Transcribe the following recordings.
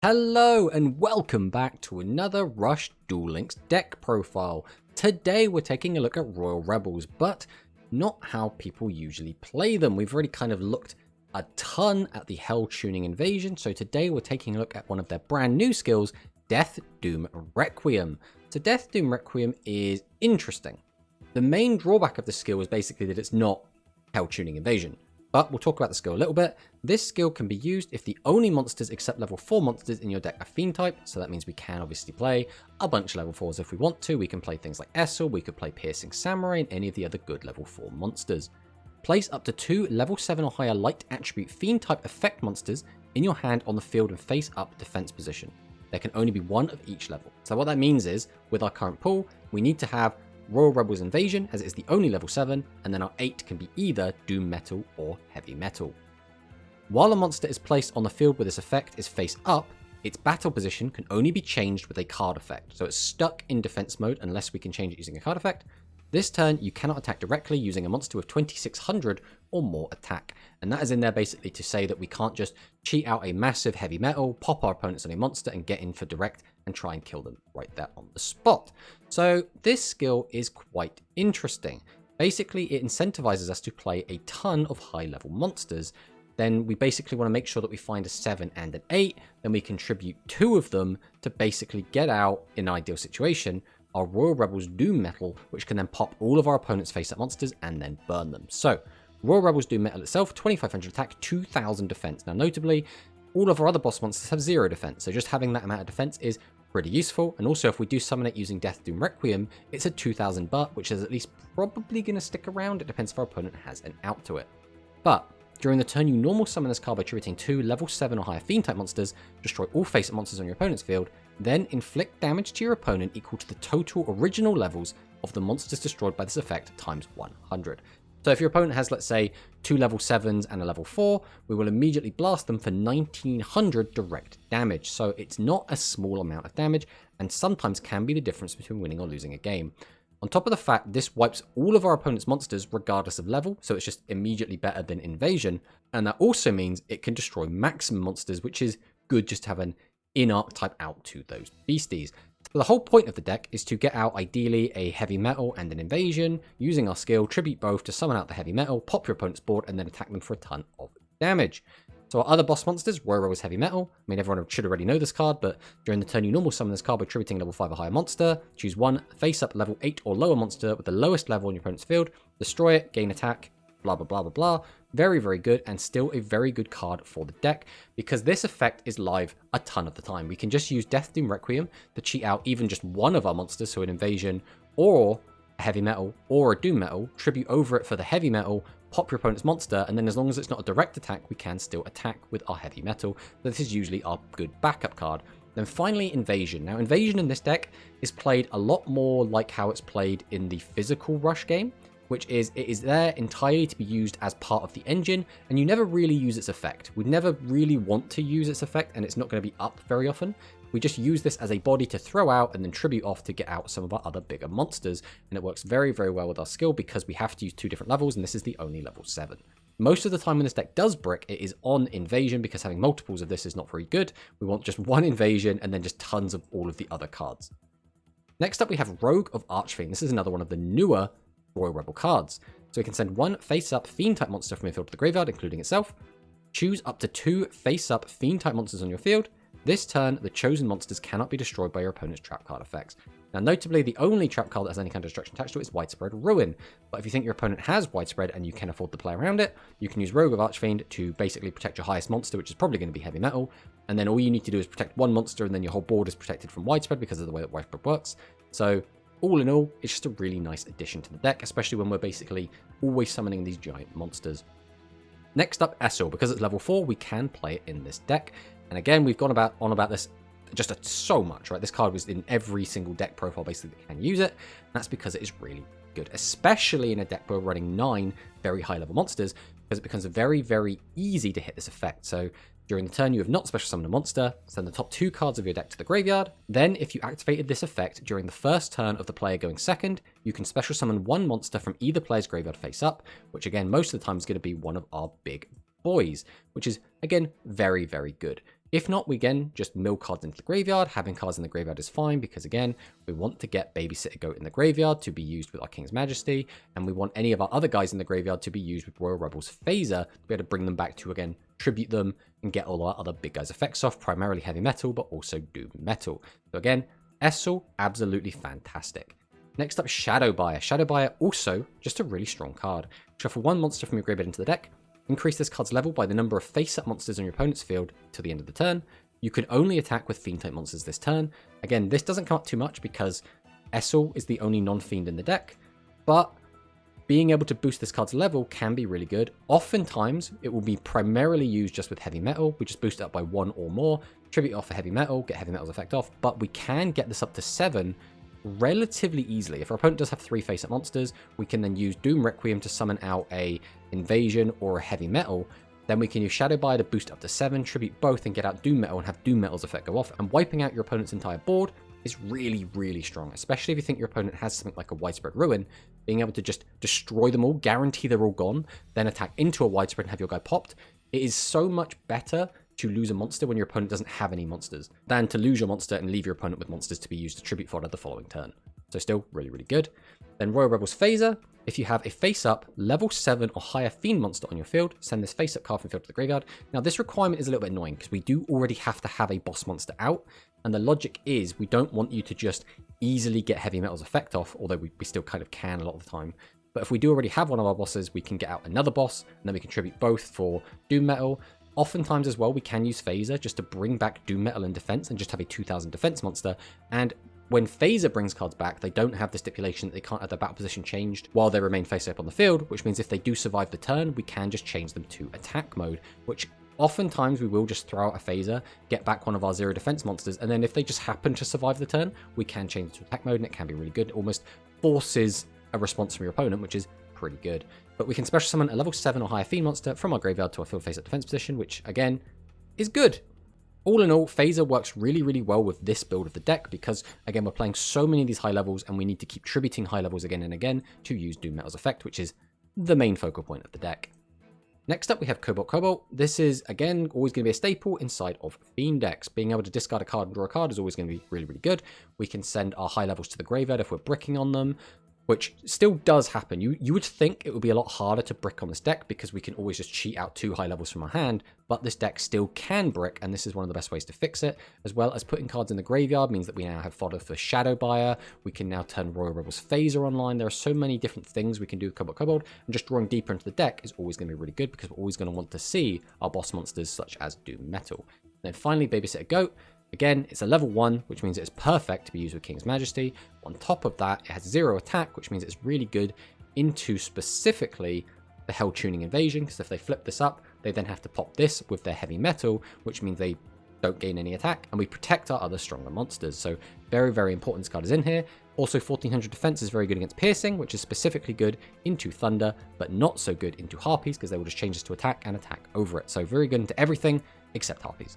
Hello and welcome back to another Rush Duel Links deck profile. Today we're taking a look at Royal Rebels, but not how people usually play them. We've already kind of looked a ton at the Hell Tuning Invasion, so today we're taking a look at one of their brand new skills, Death Doom Requiem. So Death Doom Requiem is interesting. The main drawback of the skill is basically that it's not Hell Tuning Invasion. But we'll talk about the skill a little bit. This skill can be used if the only monsters except level 4 monsters in your deck are Fiend type, so that means we can obviously play a bunch of level 4s if we want to. We can play things like Essel, we could play Piercing Samurai, and any of the other good level 4 monsters. Place up to 2 level 7 or higher light attribute Fiend type effect monsters in your hand on the field and face up defense position. There can only be one of each level. So what that means is, with our current pool, we need to have Royal Rebels Invasion, as it is the only level 7, and then our 8 can be either Doom Metal or Heavy Metal. While a monster is placed on the field where this effect is face up, its battle position can only be changed with a card effect, so it's stuck in defense mode unless we can change it using a card effect. This turn, you cannot attack directly using a monster with 2600 or more attack, and that is in there basically to say that we can't just cheat out a massive heavy metal, pop our opponents on a monster and get in for direct and try and kill them right there on the spot. So this skill is quite interesting. Basically, it incentivizes us to play a ton of high level monsters. Then we basically want to make sure that we find a 7 and an 8, then we contribute 2 of them to basically get out, in an ideal situation, our Royal Rebels Doom Metal, which can then pop all of our opponents' face-up monsters and then burn them. So, Royal Rebels Doom Metal itself, 2500 attack, 2000 defense. Now, notably, all of our other boss monsters have 0 defense, so just having that amount of defense is pretty useful. And also, if we do summon it using Death Doom Requiem, it's a 2000 butt, which is at least probably going to stick around. It depends if our opponent has an out to it. But during the turn, you normal summon this card by attributing 2 level 7 or higher Fiend type monsters, destroy all face-up monsters on your opponent's field, then inflict damage to your opponent equal to the total original levels of the monsters destroyed by this effect times 100. So if your opponent has, let's say, 2 level 7s and a level 4, we will immediately blast them for 1900 direct damage. So it's not a small amount of damage, and sometimes can be the difference between winning or losing a game. On top of the fact, this wipes all of our opponent's monsters regardless of level, so it's just immediately better than Invasion, and that also means it can destroy maximum monsters, which is good just to have an in-archetype out to those beasties. So the whole point of the deck is to get out ideally a Heavy Metal and an Invasion, using our skill, tribute both to summon out the Heavy Metal, pop your opponent's board, and then attack them for a ton of damage. So our other boss monsters, Royal Rebels Heavy Metal. I mean, everyone should already know this card, but during the turn you normal summon this card by attributing level 5 or higher monster. Choose one face-up level 8 or lower monster with the lowest level on your opponent's field. Destroy it, gain attack, blah, blah, blah, blah, blah. Very, very good, and still a very good card for the deck, because this effect is live a ton of the time. We can just use Death Doom Requiem to cheat out even just one of our monsters, so an Invasion, or a Heavy Metal, or a Doom Metal, tribute over it for the Heavy Metal, pop your opponent's monster, and then as long as it's not a direct attack, we can still attack with our Heavy Metal. This is usually our good backup card. Then finally, Invasion. Now, Invasion in this deck is played a lot more like how it's played in the physical Rush game, which is, it is there entirely to be used as part of the engine, and you never really use its effect. We never really want to use its effect, and it's not going to be up very often. We just use this as a body to throw out and then tribute off to get out some of our other bigger monsters, and it works very, very well with our skill because we have to use 2 different levels, and this is the only level 7. Most of the time when this deck does brick, it is on Invasion, because having multiples of this is not very good. We want just one Invasion and then just tons of all of the other cards. Next up, we have Rogue of Archfiend. This is another one of the newer Royal Rebel cards. So we can send one face-up Fiend-type monster from your field to the graveyard, including itself. Choose up to 2 face-up Fiend-type monsters on your field. This turn, the chosen monsters cannot be destroyed by your opponent's trap card effects. Now, notably, the only trap card that has any kind of destruction attached to it is Widespread Ruin. But if you think your opponent has Widespread and you can afford to play around it, you can use Rogue of Archfiend to basically protect your highest monster, which is probably going to be Heavy Metal. And then all you need to do is protect one monster, and then your whole board is protected from Widespread because of the way that Widespread works. So all in all, it's just a really nice addition to the deck, especially when we're basically always summoning these giant monsters. Next up, Essel. Because it's level 4, we can play it in this deck. And again, we've gone on about this just so much, right? This card was in every single deck profile basically that can use it. And that's because it is really good, especially in a deck where we're running 9 very high level monsters, because it becomes very, very easy to hit this effect. So during the turn you have not special summoned a monster, send the top 2 cards of your deck to the graveyard. Then if you activated this effect during the first turn of the player going second, you can special summon one monster from either player's graveyard face up, which again most of the time is going to be one of our big boys, which is again very, very good. If not, we again just mill cards into the graveyard. Having cards in the graveyard is fine because, again, we want to get Babysitter Goat in the graveyard to be used with our King's Majesty, and we want any of our other guys in the graveyard to be used with Royal Rebels Phaser to be able to bring them back to, again, tribute them and get all our other big guys' effects off, primarily Heavy Metal, but also Doom Metal. So again, Essel, absolutely fantastic. Next up, Shadow Buyer. Shadow Buyer, also just a really strong card. Shuffle one monster from your graveyard into the deck. Increase this card's level by the number of face-up monsters on your opponent's field till the end of the turn. You can only attack with Fiend-type monsters this turn. Again, this doesn't come up too much because Essel is the only non-Fiend in the deck, but being able to boost this card's level can be really good. Oftentimes, it will be primarily used just with Heavy Metal. We just boost it up by 1 or more, tribute off a Heavy Metal, get Heavy Metal's effect off, but we can get this up to 7 relatively easily. If our opponent does have 3 face-up monsters, we can then use Doom Requiem to summon out a Invasion or a Heavy Metal. Then we can use Shadow Buyer to boost up to 7, tribute both, and get out Doom Metal and have Doom Metal's effect go off. And wiping out your opponent's entire board is really, really strong, especially if you think your opponent has something like a Widespread Ruin. Being able to just destroy them all, guarantee they're all gone, then attack into a Widespread and have your guy popped. It is so much better to lose a monster when your opponent doesn't have any monsters than to lose your monster and leave your opponent with monsters to be used to tribute fodder the following turn. So still really, really good. Then Royal Rebels Phaser. If you have a face-up level 7 or higher Fiend monster on your field, send this face-up card from the field to the graveyard. Now this requirement is a little bit annoying because we do already have to have a boss monster out, and the logic is we don't want you to just easily get Heavy Metal's effect off, although we still kind of can a lot of the time. But if we do already have one of our bosses, we can get out another boss, and then we can tribute both for Doom Metal. Oftentimes as well, we can use Phaser just to bring back Doom Metal in defense and just have a 2000 defense monster. And when Phaser brings cards back, they don't have the stipulation that they can't have their battle position changed while they remain face up on the field, which means if they do survive the turn, we can just change them to attack mode, which oftentimes we will just throw out a Phaser, get back one of our 0 defense monsters, and then if they just happen to survive the turn, we can change it to attack mode, and it can be really good. It almost forces a response from your opponent, which is pretty good. But we can special summon a level 7 or higher Fiend monster from our graveyard to our field face-up defense position, which again is good. All in all, Phaser works really, really well with this build of the deck because, again, we're playing so many of these high levels and we need to keep tributing high levels again and again to use Doom Metal's effect, which is the main focal point of the deck. Next up, we have Cobalt Cobalt. This is, again, always going to be a staple inside of Fiend decks. Being able to discard a card and draw a card is always going to be really, really good. We can send our high levels to the graveyard if we're bricking on them, which still does happen. You would think it would be a lot harder to brick on this deck because we can always just cheat out 2 high levels from our hand, but this deck still can brick, and this is one of the best ways to fix it, as well as putting cards in the graveyard means that we now have fodder for Shadow Buyer. We can now turn Royal Rebels Phaser online. There are so many different things we can do with Cobalt Cobalt, and just drawing deeper into the deck is always going to be really good because we're always going to want to see our boss monsters such as Doom Metal. And then finally, Babysitter Goat. Again, it's a level 1, which means it's perfect to be used with King's Majesty. On top of that, it has 0 attack, which means it's really good into specifically the Hell Tuning Invasion, because if they flip this up, they then have to pop this with their Heavy Metal, which means they don't gain any attack, and we protect our other stronger monsters. So very, very important this card is in here. Also, 1400 defense is very good against Piercing, which is specifically good into Thunder, but not so good into Harpies, because they will just change this to attack and attack over it. So very good into everything except Harpies.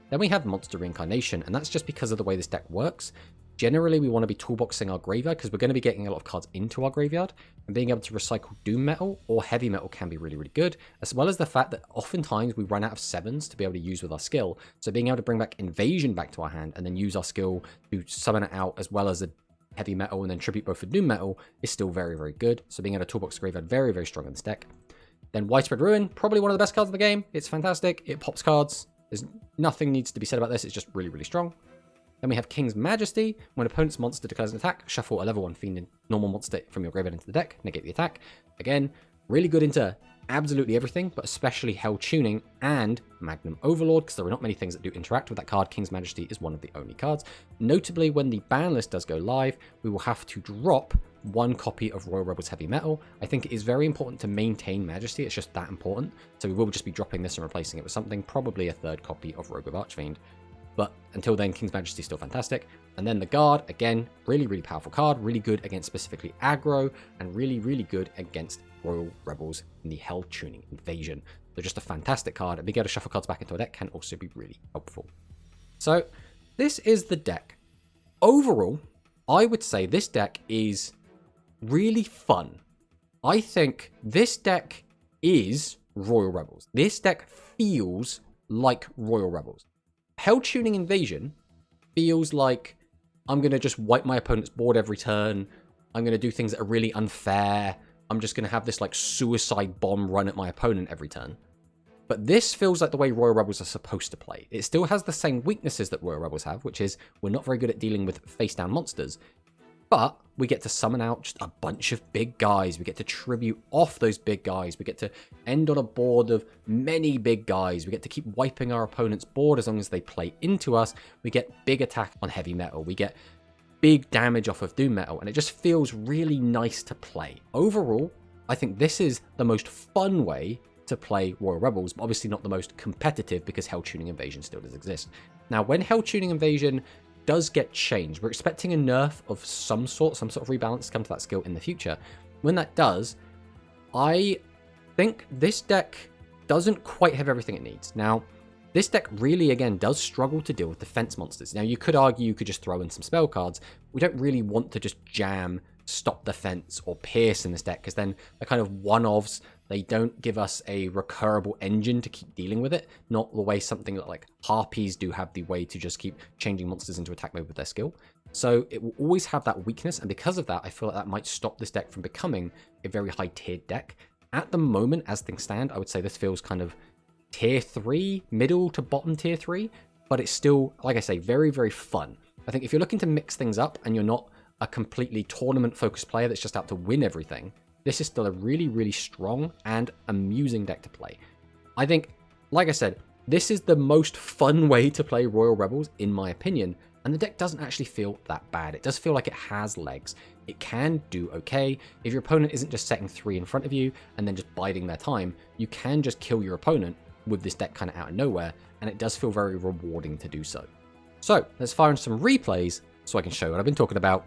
Then we have Monster Reincarnation, and that's just because of the way this deck works. Generally, we want to be toolboxing our graveyard because we're going to be getting a lot of cards into our graveyard, and being able to recycle Doom Metal or Heavy Metal can be really, really good, as well as the fact that oftentimes we run out of 7s to be able to use with our skill. So being able to bring back Invasion back to our hand and then use our skill to summon it out as well as a Heavy Metal and then tribute both for Doom Metal is still very, very good. So being able to toolbox the graveyard, very, very strong in this deck. Then Widespread Ruin, probably one of the best cards in the game. It's fantastic. It pops cards. There's nothing needs to be said about this. It's just really, really strong. Then we have King's Majesty. When opponent's monster declares an attack, shuffle a level 1 Fiend and normal monster from your graveyard into the deck, negate the attack. Again, really good into absolutely everything, but especially Hell Tuning and Magnum Overlord, because there are not many things that do interact with that card. King's Majesty is one of the only cards. Notably, when the ban list does go live, we will have to drop 1 copy of Royal Rebels Heavy Metal. I think it is very important to maintain Majesty. It's just that important. So we will just be dropping this and replacing it with something, probably a 3rd copy of Rogue of Archfiend. But until then, King's Majesty is still fantastic. And then the Guard, again, really, really powerful card. Really good against specifically aggro, and really, really good against Royal Rebels in the Hell Tuning Invasion. They're just a fantastic card, and being able to shuffle cards back into a deck can also be really helpful. So this is the deck. Overall, I would say this deck is really fun. I think this deck is Royal Rebels. This deck feels like Royal Rebels. Hell Tuning Invasion feels like I'm going to just wipe my opponent's board every turn. I'm going to do things that are really unfair. I'm just going to have this like suicide bomb run at my opponent every turn. But this feels like the way Royal Rebels are supposed to play. It still has the same weaknesses that Royal Rebels have, which is we're not very good at dealing with face-down monsters. But we get to summon out just a bunch of big guys. We get to tribute off those big guys. We get to end on a board of many big guys. We get to keep wiping our opponent's board as long as they play into us. We get big attack on heavy metal. We get big damage off of doom metal. And it just feels really nice to play. Overall, I think this is the most fun way to play Royal Rebels, but obviously not the most competitive because Hell Tuning Invasion still does exist. Now, when Hell Tuning Invasion does get changed, we're expecting a nerf of some sort of rebalance to come to that skill in the future. When that does, I think this deck doesn't quite have everything it needs. Now, this deck really, again, does struggle to deal with defense monsters. Now, you could argue you could just throw in some spell cards. We don't really want to just jam Stop Defense or Pierce in this deck, because then they're kind of one-offs. They don't give us a recurrable engine to keep dealing with it, not the way something like Harpies do have the way to just keep changing monsters into attack mode with their skill. So it will always have that weakness, and because of that, I feel like that might stop this deck from becoming a very high-tiered deck. At the moment, as things stand, I would say this feels kind of tier 3, middle to bottom tier 3, but it's still, like I say, very, very fun. I think if you're looking to mix things up and you're not a completely tournament-focused player that's just out to win everything, this is still a really, really strong and amusing deck to play. I think, like I said, this is the most fun way to play Royal Rebels, in my opinion, and the deck doesn't actually feel that bad. It does feel like it has legs. It can do okay. If your opponent isn't just setting 3 in front of you and then just biding their time, you can just kill your opponent with this deck kind of out of nowhere, and it does feel very rewarding to do so. So, let's fire in some replays so I can show what I've been talking about.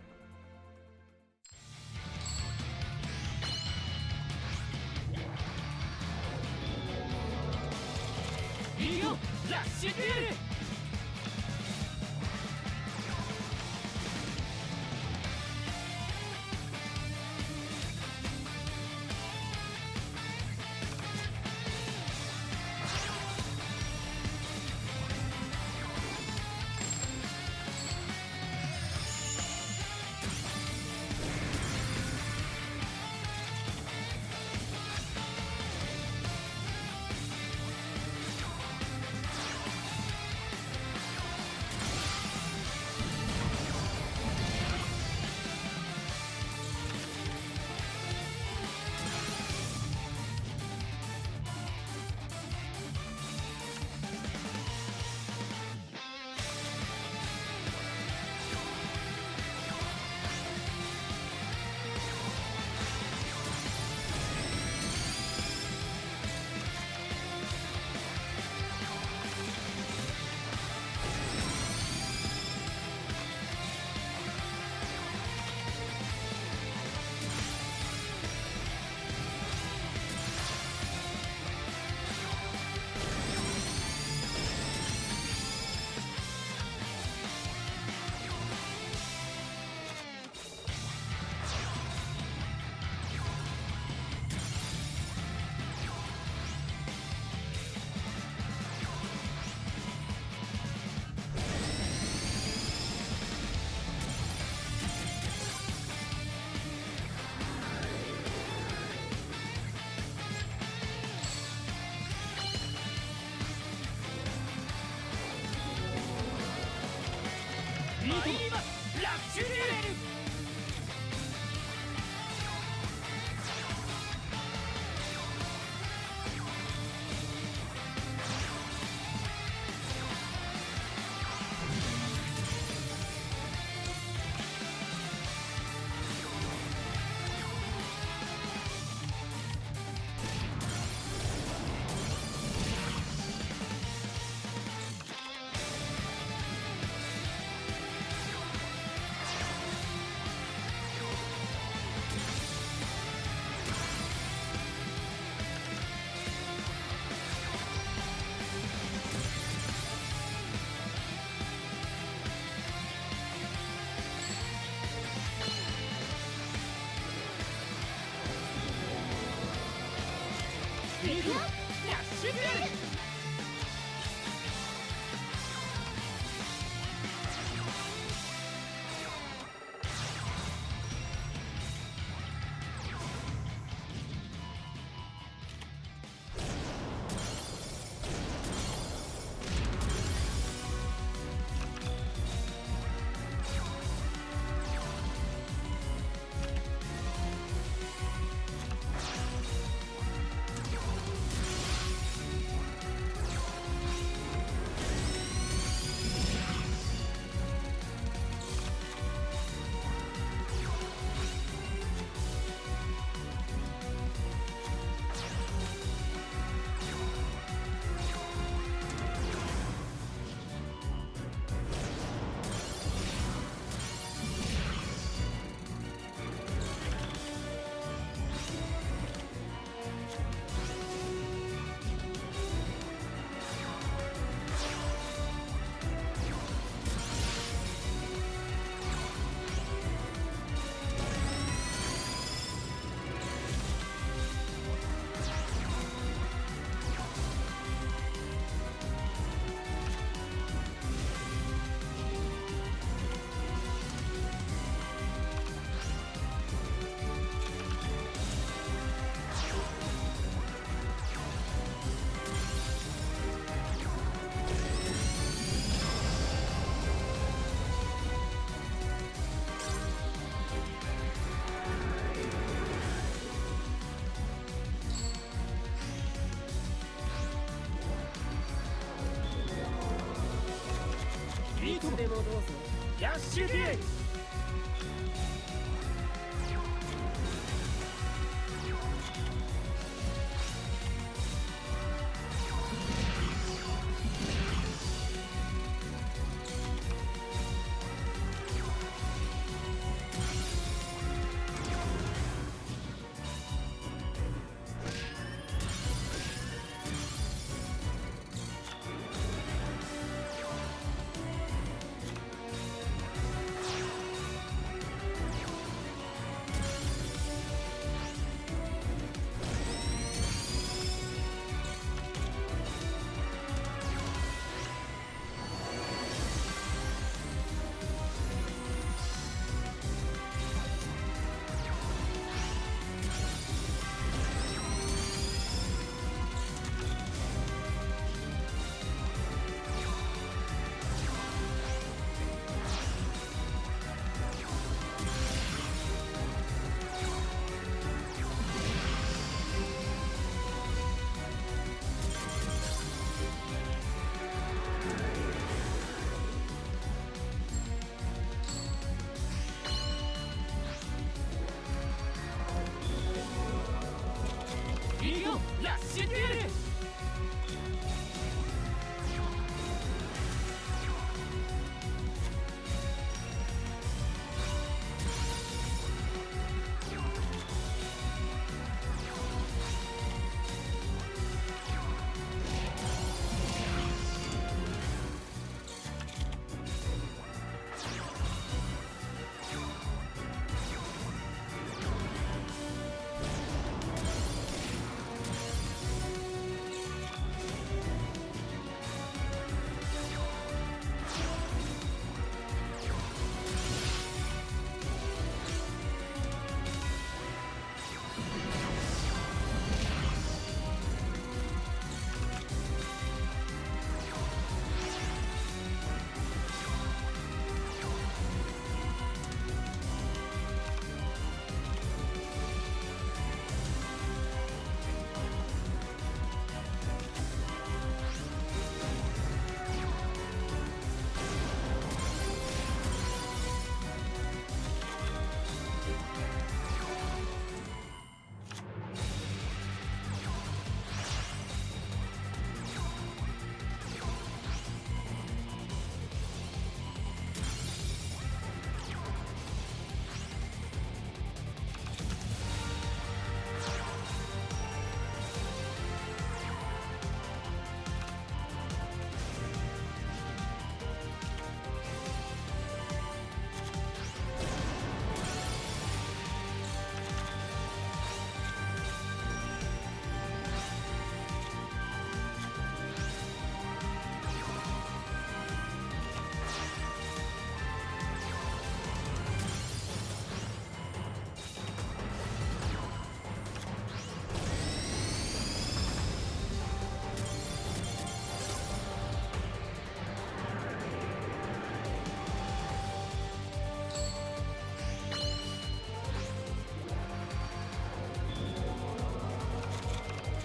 いつでもどうぞ。ヤッシュデュエル。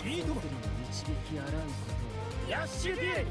いいとも導きあらんことヤッシュデュエル。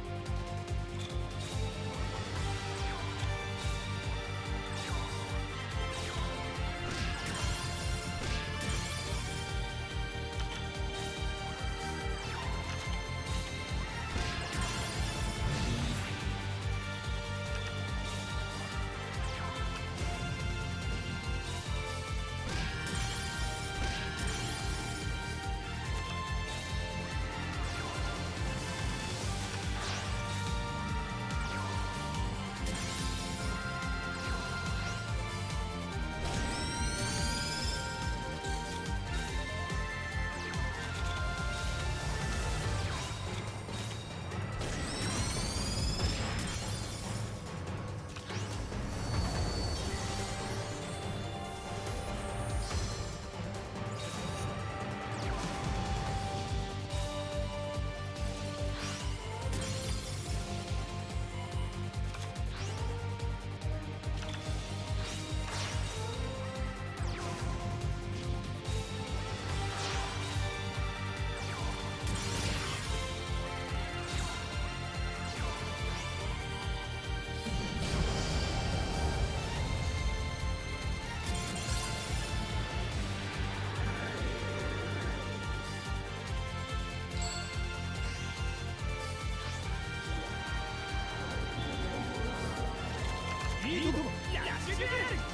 いいともやっしゃけ。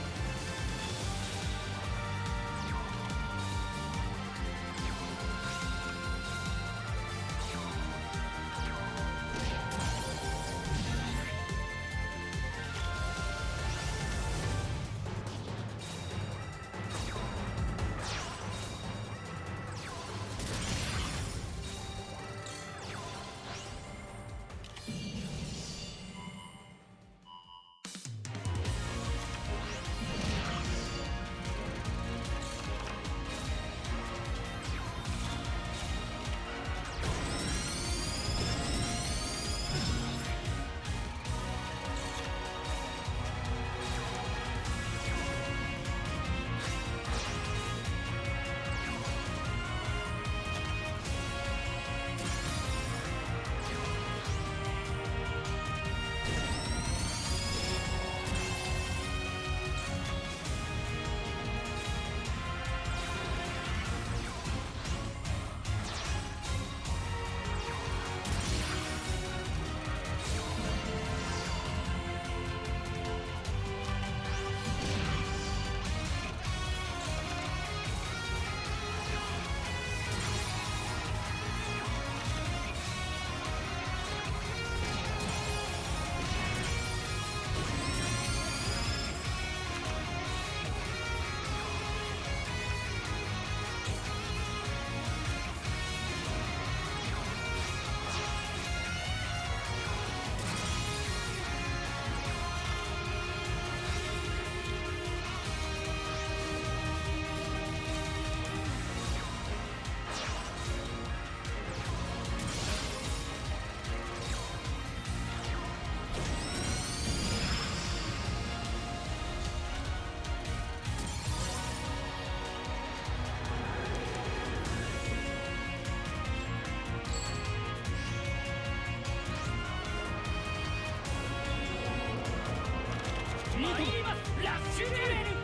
参りますラッシュデュエル。